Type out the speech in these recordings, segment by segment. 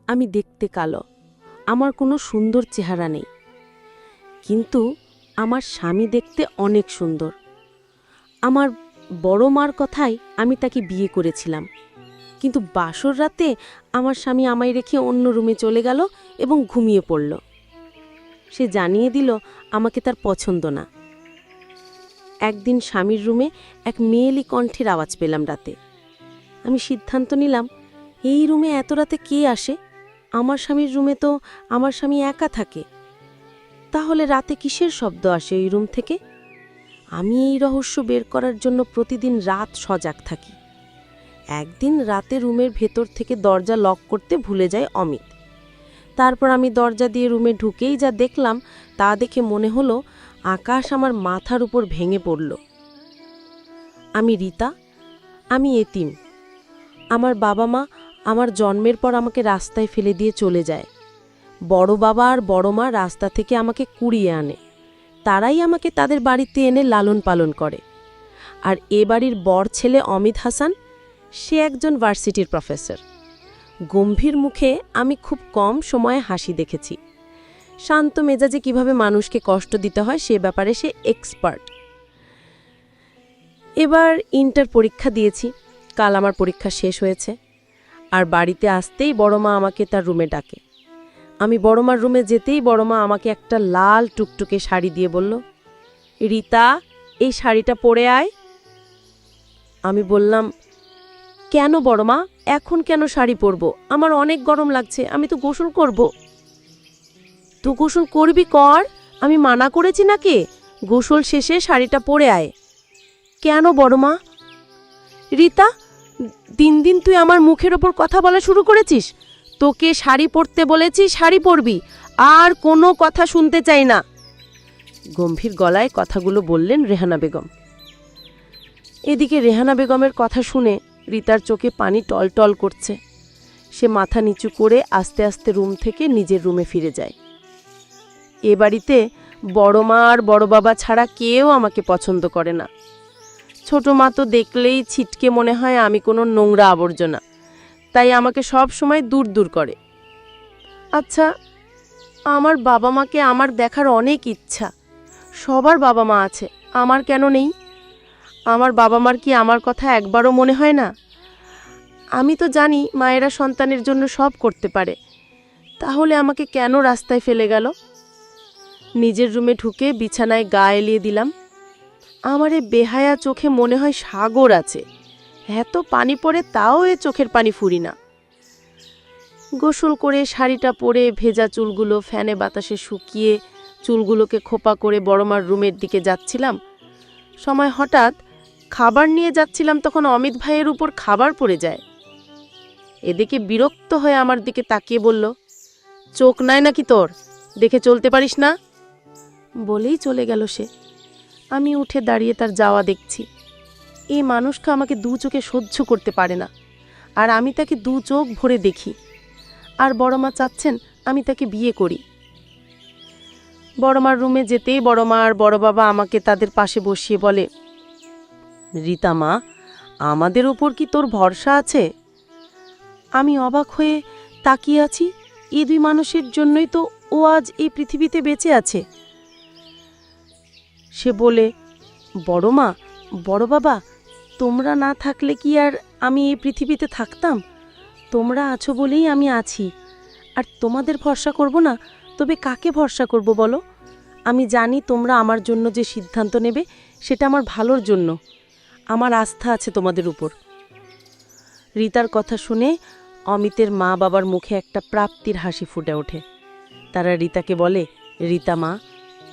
আমি দেখতে কালো, আমার কোনো সুন্দর চেহারা নেই, কিন্তু আমার স্বামী দেখতে অনেক সুন্দর। আমার বড় মার কথায় আমি তাকে বিয়ে করেছিলাম, কিন্তু বাসর রাতে আমার স্বামী আমায় রেখে অন্য রুমে চলে গেল এবং ঘুমিয়ে পড়ল। সে জানিয়ে দিল আমাকে তার পছন্দ না। একদিন স্বামীর রুমে এক মেয়েলি কণ্ঠের আওয়াজ পেলাম রাতে। আমি সিদ্ধান্ত নিলাম, এই রুমে এত রাতে কে আসে? আমার স্বামীর রুমে তো আমার স্বামী একা থাকে, তাহলে রাতে কিসের শব্দ আসে এই রুম থেকে? আমি এই রহস্য বের করার জন্য প্রতিদিন রাত সজাগ থাকি। একদিন রাতে রুমের ভেতর থেকে দরজা লক করতে ভুলে যায় অমিত। তারপর আমি দরজা দিয়ে রুমে ঢুকেই যা দেখলাম তা দেখে মনে হলো আকাশ আমার মাথার উপর ভেঙে পড়ল। আমি রীতা, আমি এতিম। আমার বাবা মা আমার জন্মের পর আমাকে রাস্তায় ফেলে দিয়ে চলে যায়। বড় বাবা আর বড় মা রাস্তা থেকে আমাকে কুড়িয়ে আনে। তারাই আমাকে তাদের বাড়িতে এনে লালন পালন করে। আর এ বাড়ির বড় ছেলে অমিত হাসান, সে একজন ভার্সিটির প্রফেসর। গম্ভীর মুখে আমি খুব কম সময়ে হাসি দেখেছি। শান্ত মেজাজে কিভাবে মানুষকে কষ্ট দিতে হয় সে ব্যাপারে সে এক্সপার্ট। এবার ইন্টার পরীক্ষা দিয়েছি, কাল আমার পরীক্ষা শেষ হয়েছে। আর বাড়িতে আসতেই বড় মা আমাকে তার রুমে ডাকে। আমি বড় মার রুমে যেতেই বড় মা আমাকে একটা লাল টুকটুকে শাড়ি দিয়ে বলল, রীতা, এই শাড়িটা পরে আয়। আমি বললাম, কেন বড় মা, এখন কেন শাড়ি পরবো? আমার অনেক গরম লাগছে, আমি তো গোসল করব। তো গোসল করবি কর, আমি মানা করেছি নাকি? গোসল শেষে শাড়িটা পরে আয়। কেন বড় মা? রীতা, দিন দিন তুই আমার মুখের ওপর কথা বলা শুরু করেছিস। তোকে শাড়ি পরতে বলেছি, শাড়ি পরবি, আর কোনো কথা শুনতে চাই না। গম্ভীর গলায় কথাগুলো বললেন রেহানা বেগম। এদিকে রেহানা বেগমের কথা শুনে রীতার চোখে পানি টলটল করছে। সে মাথা নিচু করে আস্তে আস্তে রুম থেকে নিজের রুমে ফিরে যায়। এ বাড়িতে বড় মা আর বড় বাবা ছাড়া কেউ আমাকে পছন্দ করে না। ছোট মা তো দেখলেই ছিটকে মনে হয় আমি কোনো নোংরা আবর্জনা, তাই আমাকে সব সময় দূর দূর করে। আচ্ছা, আমার বাবা মাকে আমার দেখার অনেক ইচ্ছা। সবার বাবা মা আছে, আমার কেন নেই? আমার বাবা মার কি আমার কথা একবারও মনে হয় না? আমি তো জানি মায়েরা সন্তানের জন্য সব করতে পারে, তাহলে আমাকে কেন রাস্তায় ফেলে গেল? নিজের রুমে ঢুকে বিছানায় গা এলিয়ে দিলাম। আমার এ বেহায়া চোখে মনে হয় সাগর আছে। এত পানি পড়ে তাও এ চোখের পানি ফুরি না। গোসল করে শাড়িটা পরে ভেজা চুলগুলো ফ্যানে বাতাসে শুকিয়ে চুলগুলোকে খোপা করে বড়মার রুমের দিকে যাচ্ছিলাম। সময় হঠাৎ খাবার নিয়ে যাচ্ছিলাম, তখন অমিত ভাইয়ের উপর খাবার পড়ে যায়। এদিকে বিরক্ত হয়ে আমার দিকে তাকিয়ে বলল, চোখ নাই নাকি তোর? দেখে চলতে পারিস না? বলেই চলে গেল সে। আমি উঠে দাঁড়িয়ে তার যাওয়া দেখছি। এই মানুষকে আমাকে দু চোখে সহ্য করতে পারে না, আর আমি তাকে দু চোখ ভরে দেখি। আর বড়মা চাচ্ছেন আমি তাকে বিয়ে করি। বড়মার রুমে যেতেই বড়মা আর বড় বাবা আমাকে তাদের পাশে বসিয়ে বলে, রীতা মা, আমাদের ওপর কি তোর ভরসা আছে? আমি অবাক হয়ে তাকিয়ে আছি। এই দুই মানুষের জন্যই তো ও আজ এই পৃথিবীতে বেঁচে আছে। সে বলে, বড় মা, বড় বাবা, তোমরা না থাকলে কি আর আমি এই পৃথিবীতে থাকতাম? তোমরা আছো বলেই আমি আছি। আর তোমাদের ভরসা করব না, তবে কাকে ভরসা করব বলো? আমি জানি তোমরা আমার জন্য যে সিদ্ধান্ত নেবে সেটা আমার ভালোর জন্য। আমার আস্থা আছে তোমাদের উপর। রীতার কথা শুনে অমিতের মা বাবার মুখে একটা প্রাপ্তির হাসি ফুটে ওঠে। তারা রীতাকে বলে, রীতা মা,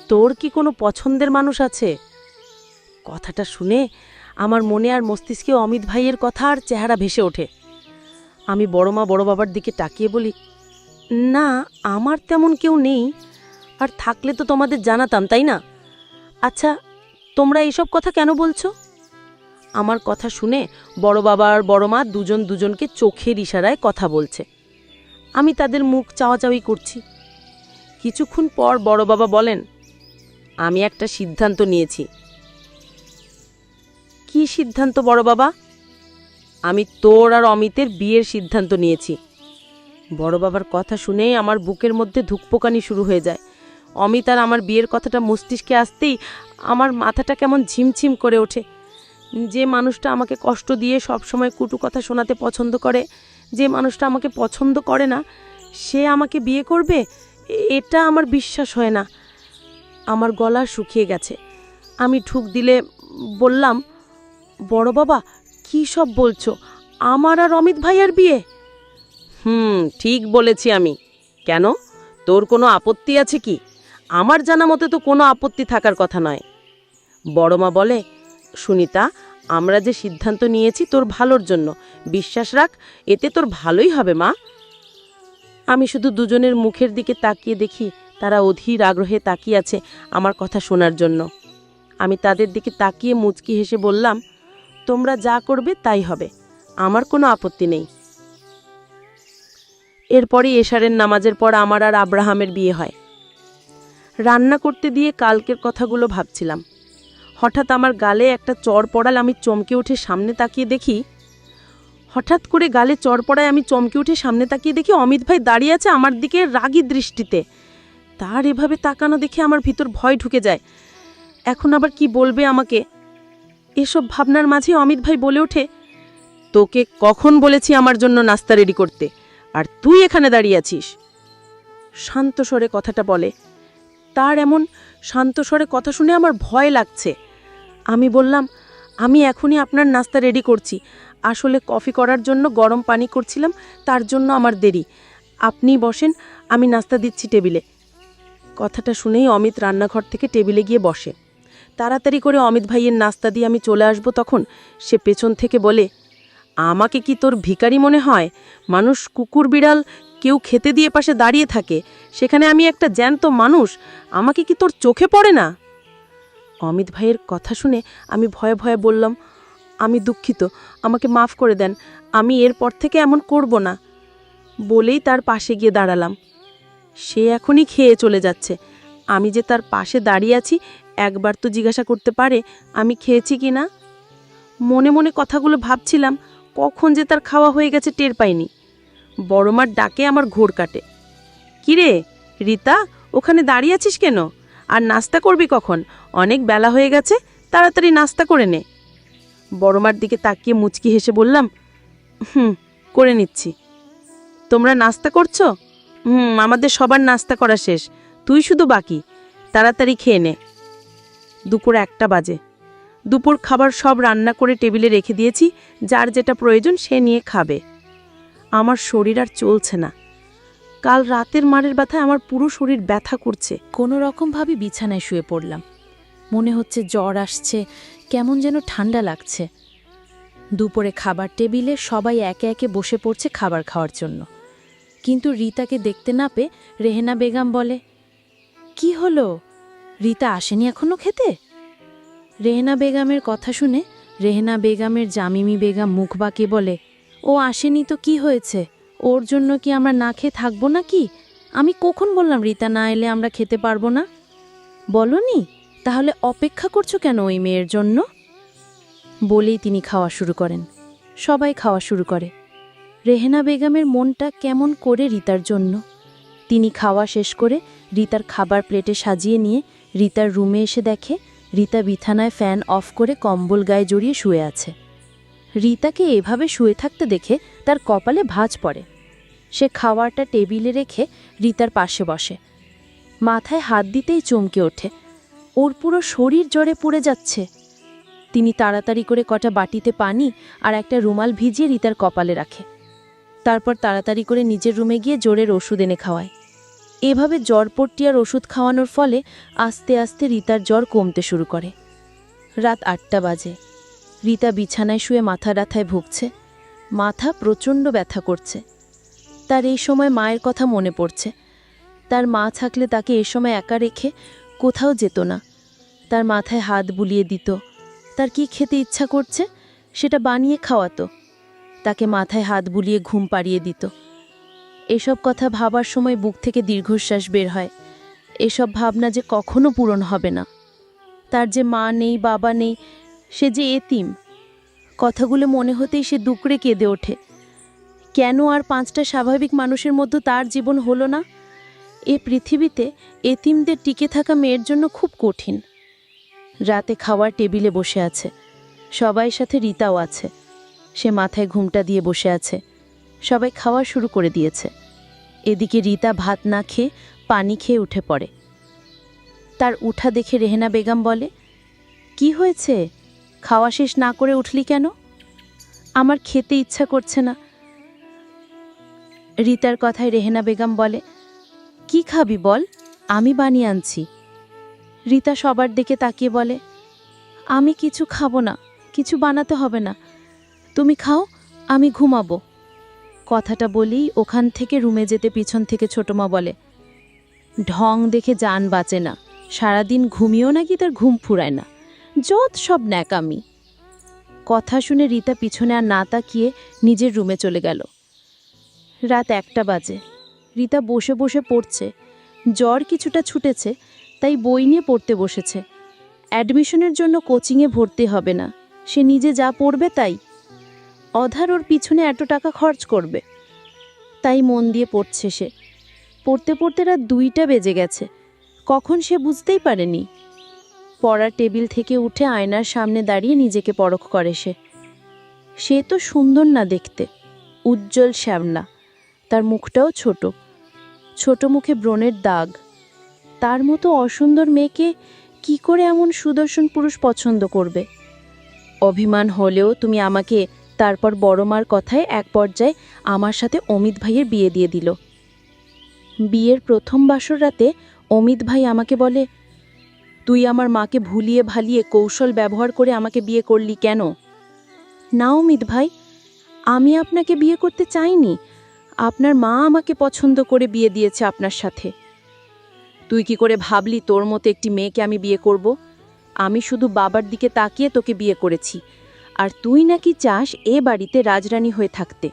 তোর কি কোনো পছন্দের মানুষ আছে? কথাটা শুনে আমার মনে আর মস্তিষ্কে অমিত ভাইয়ের কথা আর চেহারা ভেসে ওঠে। আমি বড় মা বড় বাবার দিকে তাকিয়ে বলি, না, আমার তেমন কেউ নেই, আর থাকলে তো তোমাদের জানাতাম, তাই না? আচ্ছা, তোমরা এইসব কথা কেন বলছো? আমার কথা শুনে বড় বাবা আর বড় মা দুজন দুজনকে চোখের ইশারায় কথা বলছে। আমি তাদের মুখ চাওয়াচাওয়ি করছি। কিছুক্ষণ পর বড় বাবা বলেন, আমি একটা সিদ্ধান্ত নিয়েছি। কি সিদ্ধান্ত বড় বাবা? আমি তোর আর অমিতের বিয়ের সিদ্ধান্ত নিয়েছি। বড় বাবার কথা শুনেই আমার বুকের মধ্যে ধুকপোকানি শুরু হয়ে যায়। অমিত আর আমার বিয়ের কথাটা মস্তিষ্কে আসতেই আমার মাথাটা কেমন ঝিমঝিম করে ওঠে। যে মানুষটা আমাকে কষ্ট দিয়ে সবসময় কটু কথা শোনাতে পছন্দ করে, যে মানুষটা আমাকে পছন্দ করে না, সে আমাকে বিয়ে করবে, এটা আমার বিশ্বাস হয় না। আমার গলা শুকিয়ে গেছে। আমি ঠুক দিলে বললাম, বড় বাবা কী সব বলছো? আমার আর অমিত ভাইয়ের বিয়ে? ঠিক বলেছি আমি। কেন, তোর কোনো আপত্তি আছে কি? আমার জানা মতে তো কোনো আপত্তি থাকার কথা নয়। বড় মা বলে, সুনিতা, আমরা যে সিদ্ধান্ত নিয়েছি তোর ভালোর জন্য, বিশ্বাস রাখ, এতে তোর ভালোই হবে মা। আমি শুধু দুজনের মুখের দিকে তাকিয়ে দেখি তারা অধীর আগ্রহে তাকিয়ে আছে আমার কথা শোনার জন্য। আমি তাদের দিকে তাকিয়ে মুচকি হেসে বললাম, তোমরা যা করবে তাই হবে, আমার কোনো আপত্তি নেই। এরপরই এশারের নামাজের পর আমার আর আব্রাহামের বিয়ে হয়। রান্না করতে দিয়ে কালকের কথাগুলো ভাবছিলাম। হঠাৎ আমার গালে একটা চড় পড়াল। আমি চমকে উঠে সামনে তাকিয়ে দেখি অমিত ভাই দাঁড়িয়ে আছে আমার দিকে রাগী দৃষ্টিতে। তার এভাবে তাকানো দেখে আমার ভিতর ভয় ঢুকে যায়। এখন আবার কি বলবে আমাকে? এসব ভাবনার মাঝে অমিত ভাই বলে ওঠে, তোকে কখন বলেছি আমার জন্য নাস্তা রেডি করতে, আর তুই এখানে দাঁড়িয়ে আছিস? শান্ত স্বরে কথাটা বলে। তার এমন শান্ত স্বরে কথা শুনে আমার ভয় লাগছে। আমি বললাম, আমি এখনই আপনার নাস্তা রেডি করছি। আসলে কফি করার জন্য গরম পানি করছিলাম, তার জন্য আমার দেরি। আপনি বসেন, আমি নাস্তা দিচ্ছি টেবিলে। কথাটা শুনেই অমিত রান্নাঘর থেকে টেবিলে গিয়ে বসে। তাড়াতাড়ি করে অমিত ভাইয়ের নাস্তা দিয়ে আমি চলে আসব, তখন সে পেছন থেকে বলে, আমাকে কি তোর ভিখারি মনে হয়? মানুষ, কুকুর বিড়াল কেউ খেতে দিয়ে পাশে দাঁড়িয়ে থাকে, সেখানে আমি একটা জ্যান্ত মানুষ, আমাকে কি তোর চোখে পড়ে না? অমিত ভাইয়ের কথা শুনে আমি ভয়ে ভয়ে বললাম, আমি দুঃখিত, আমাকে মাফ করে দেন, আমি এরপর থেকে এমন করব না। বলেই তার পাশে গিয়ে দাঁড়ালাম। সে এখনই খেয়ে চলে যাচ্ছে। আমি যে তার পাশে দাঁড়িয়ে আছি, একবার তো জিজ্ঞাসা করতে পারে আমি খেয়েছি কি না। মনে মনে কথাগুলো ভাবছিলাম, কখন যে তার খাওয়া হয়ে গেছে টের পাইনি। বড়মার ডাকে আমার ঘোর কাটে। কিরে রীতা, ওখানে দাঁড়িয়ে আছিস কেন? আর নাস্তা করবি কখন? অনেক বেলা হয়ে গেছে, তাড়াতাড়ি নাস্তা করে নে। বড়মার দিকে তাকিয়ে মুচকি হেসে বললাম, করে নিচ্ছি। তোমরা নাস্তা করছো? আমাদের সবার নাস্তা করা শেষ, তুই শুধু বাকি, তাড়াতাড়ি খেয়ে নে। দুপুর 1টা বাজে। দুপুর খাবার সব রান্না করে টেবিলে রেখে দিয়েছি, যার যেটা প্রয়োজন সে নিয়ে খাবে। আমার শরীর আর চলছে না। কাল রাতের মারের ব্যথায় আমার পুরো শরীর ব্যথা করছে। কোনো রকমভাবে বিছানায় শুয়ে পড়লাম। মনে হচ্ছে জ্বর আসছে, কেমন যেন ঠান্ডা লাগছে। দুপুরে খাবার টেবিলে সবাই একে একে বসে পড়ছে খাবার খাওয়ার জন্য, কিন্তু রীতাকে দেখতে না পেয়ে রেহেনা বেগম বলে, কি হলো, রীতা আসেনি এখনো খেতে? রেহেনা বেগমের কথা শুনে রেহেনা বেগমের জামিমি বেগম মুখ বাঁকিয়ে বলে, ও আসেনি তো কি হয়েছে, ওর জন্য কি আমরা না খেয়ে থাকবো নাকি? আমি কখন বললাম রীতা না এলে আমরা খেতে পারবো না? বলনি? তাহলে অপেক্ষা করছো কেন ওই মেয়ের জন্য? বলেই তিনি খাওয়া শুরু করেন। সবাই খাওয়া শুরু করে। রেহেনা বেগমের মনটা কেমন করে রীতার জন্য। তিনি খাওয়া শেষ করে রীতার খাবার প্লেটে সাজিয়ে নিয়ে রীতার রুমে এসে দেখে রীতা বিছানায় ফ্যান অফ করে কম্বল গায়ে জড়িয়ে শুয়ে আছে। রীতাকে এভাবে শুয়ে থাকতে দেখে তার কপালে ভাঁজ পড়ে। সে খাবারটা টেবিলে রেখে রীতার পাশে বসে। মাথায় হাত দিতেই চমকে ওঠে, ওর পুরো শরীর জ্বরে পুড়ে যাচ্ছে। তিনি তাড়াতাড়ি করে কটা বাটিতে পানি আর একটা রুমাল ভিজিয়ে রীতার কপালে রাখে। তারপর তাড়াতাড়ি করে নিজের রুমে গিয়ে জ্বরের ওষুধ এনে খাওয়ায়। এভাবে জ্বরপট্টি আর ওষুধ খাওয়ানোর ফলে আস্তে আস্তে রীতার জ্বর কমতে শুরু করে। রাত 8টা বাজে। রীতা বিছানায় শুয়ে মাথা ব্যথায় ভুগছে। মাথা প্রচণ্ড ব্যথা করছে। তার এই সময় মায়ের কথা মনে পড়ছে। তার মা থাকলে তাকে এ সময় একা রেখে কোথাও যেত না। তার মাথায় হাত বুলিয়ে দিত। তার কি খেতে ইচ্ছা করছে সেটা বানিয়ে খাওয়াতো। তাকে মাথায় হাত বুলিয়ে ঘুম পাড়িয়ে দিত। এসব কথা ভাবার সময় বুক থেকে দীর্ঘশ্বাস বের হয়। এসব ভাবনা যে কখনো পূরণ হবে না। তার যে মা নেই, বাবা নেই, সে যে এতিম। কথাগুলো মনে হতেই সে দুকড়ে কেঁদে ওঠে। কেন আর 5টা স্বাভাবিক মানুষের মধ্যে তার জীবন হলো না? এ পৃথিবীতে এতিমদের টিকে থাকা মেয়ের জন্য খুব কঠিন। রাতে খাওয়ার টেবিলে বসে আছে, সবাই সাথে রীতাও আছে। সে মাথায় ঘুমটা দিয়ে বসে আছে। সবাই খাওয়া শুরু করে দিয়েছে। এদিকে রীতা ভাত না খেয়ে পানি খেয়ে উঠে পড়ে। তার উঠা দেখে রেহেনা বেগম বলে, কি হয়েছে? খাওয়া শেষ না করে উঠলি কেন? আমার খেতে ইচ্ছা করছে না। রীতার কথায় রেহেনা বেগম বলে, কি খাবি বল, আমি বানিয়ে আনছি। রীতা সবার দিকে তাকিয়ে বলে, আমি কিছু খাবো না, কিছু বানাতে হবে না, তুমি খাও, আমি ঘুমাবো। কথাটা বলেই ওখান থেকে রুমে যেতে পিছন থেকে ছোটমা বলে, ঢং দেখে জান বাঁচে না, সারাদিন ঘুমিয়েও নাকি তার ঘুম ফুরায় না, যত সব ন্যাকামি। কথা শুনে রীতা পিছনে আর না তাকিয়ে নিজের রুমে চলে গেল। রাত 1টা বাজে। রীতা বসে বসে পড়ছে। জ্বর কিছুটা ছুটেছে, তাই বই নিয়ে পড়তে বসেছে। অ্যাডমিশনের জন্য কোচিংয়ে ভর্তি হবে না, সে নিজে যা পড়বে তাই। অধার ওর পিছনে এত টাকা খরচ করবে, তাই মন দিয়ে পড়ছে সে। পড়তে পড়তে রাত 2টা বেজে গেছে, কখন সে বুঝতেই পারেনি। পড়ার টেবিল থেকে উঠে আয়নার সামনে দাঁড়িয়ে নিজেকে পরখ করে সে। সে তো সুন্দর না দেখতে, উজ্জ্বল শ্যামলা। তার মুখটাও ছোট, ছোট মুখে ব্রণের দাগ। তার মতো অসুন্দর মেয়েকে কি করে এমন সুদর্শন পুরুষ পছন্দ করবে? অভিমান হলেও তুমি আমাকে। তারপর বড় মার কথায় এক পর্যায়ে আমার সাথে অমিত ভাইয়ের বিয়ে দিয়ে দিল। বিয়ের প্রথম বাসর রাতে অমিত ভাই আমাকে বলে, তুই আমার মাকে ভুলিয়ে ভালিয়ে কৌশল ব্যবহার করে আমাকে বিয়ে করলি কেন? না অমিত ভাই, আমি আপনাকে বিয়ে করতে চাইনি, আপনার মা আমাকে পছন্দ করে বিয়ে দিয়েছে আপনার সাথে। তুই কি করে ভাবলি তোর মতো একটি মেয়েকে আমি বিয়ে করব? আমি শুধু বাবার দিকে তাকিয়ে তোকে বিয়ে করেছি, আর তুই নাকি চাস এ বাড়িতে রাজরানী হয়ে থাকতে।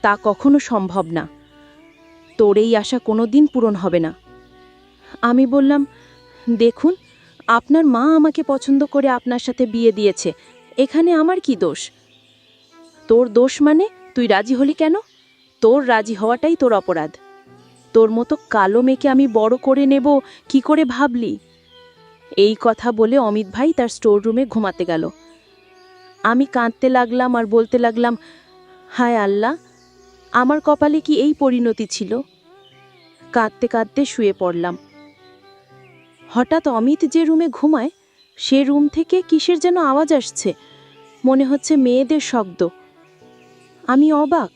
তা কখনো সম্ভব না, তোর এই আশা কোনো দিন পূরণ হবে না। আমি বললাম, দেখুন, আপনার মা আমাকে পছন্দ করে আপনার সাথে বিয়ে দিয়েছে, এখানে আমার কি দোষ? তোর দোষ মানে তুই রাজি হলি কেন? তোর রাজি হওয়াটাই তোর অপরাধ। তোর মতো কালো মেয়েকে আমি বড় করে নেব কি করে ভাবলি? এই কথা বলে অমিত ভাই তার স্টোর রুমে ঘুমাতে গেল। আমি কাঁদতে লাগলাম আর বলতে লাগলাম, হায় আল্লাহ, আমার কপালে কি এই পরিণতি ছিল? কাঁদতে কাঁদতে শুয়ে পড়লাম। হঠাৎ অমিত যে রুমে ঘুমায় সে রুম থেকে কিসের যেন আওয়াজ আসছে, মনে হচ্ছে মেয়েদের শব্দ। আমি অবাক,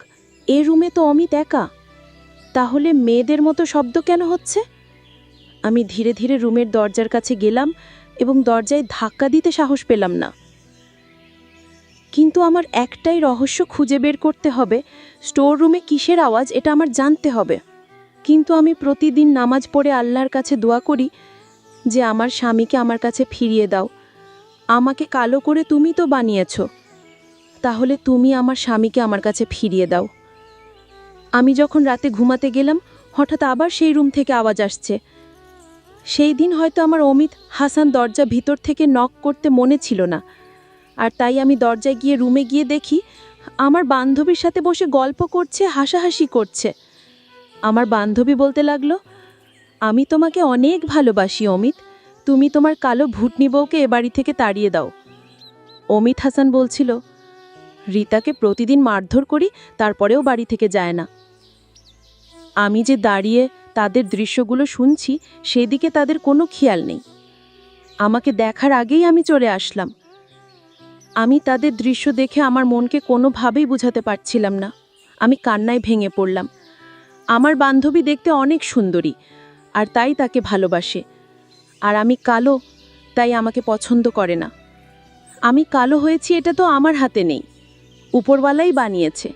এ রুমে তো অমিত একা, তাহলে মেয়েদের মতো শব্দ কেন হচ্ছে? আমি ধীরে ধীরে রুমের দরজার কাছে গেলাম এবং দরজায় ধাক্কা দিতে সাহস পেলাম না। কিন্তু আমার একটাই রহস্য খুঁজে বের করতে হবে, স্টোর রুমে কিসের আওয়াজ এটা আমার জানতে হবে। কিন্তু আমি প্রতিদিন নামাজ পড়ে আল্লাহর কাছে দোয়া করি যে আমার স্বামীকে আমার কাছে ফিরিয়ে দাও। আমাকে কালো করে তুমি তো বানিয়েছ, তাহলে তুমি আমার স্বামীকে আমার কাছে ফিরিয়ে দাও। আমি যখন রাতে ঘুমাতে গেলাম হঠাৎ আবার সেই রুম থেকে আওয়াজ আসছে। সেই দিন হয়তো আমার অমিত হাসান দরজা ভিতর থেকে নক করতে মনে ছিল না, আর তাই আমি দরজায় গিয়ে রুমে গিয়ে দেখি আমার বান্ধবীর সাথে বসে গল্প করছে, হাসাহাসি করছে। আমার বান্ধবী বলতে লাগলো, আমি তোমাকে অনেক ভালোবাসি অমিত, তুমি তোমার কালো ভুটনি বউকে এ বাড়ি থেকে তাড়িয়ে দাও। অমিত হাসান বলছিল, রীতাকে প্রতিদিন মারধর করি, তারপরেও বাড়ি থেকে যায় না। আমি যে দাঁড়িয়ে তাদের দৃশ্যগুলো শুনছি সেদিকে তাদের কোনো খেয়াল নেই। আমাকে দেখার আগেই আমি চলে আসলাম। আমি তাদের দৃশ্য দেখে আমার মনকে কোনোভাবেই বুঝাতে পারছিলাম না। আমি কান্নায় ভেঙে পড়লাম। আমার বান্ধবী দেখতে অনেক সুন্দরী, আর তাই তাকে ভালোবাসে, আর আমি কালো, তাই আমাকে পছন্দ করে না। আমি কালো হয়েছি এটা তো আমার হাতে নেই, উপরওয়ালাই বানিয়েছে।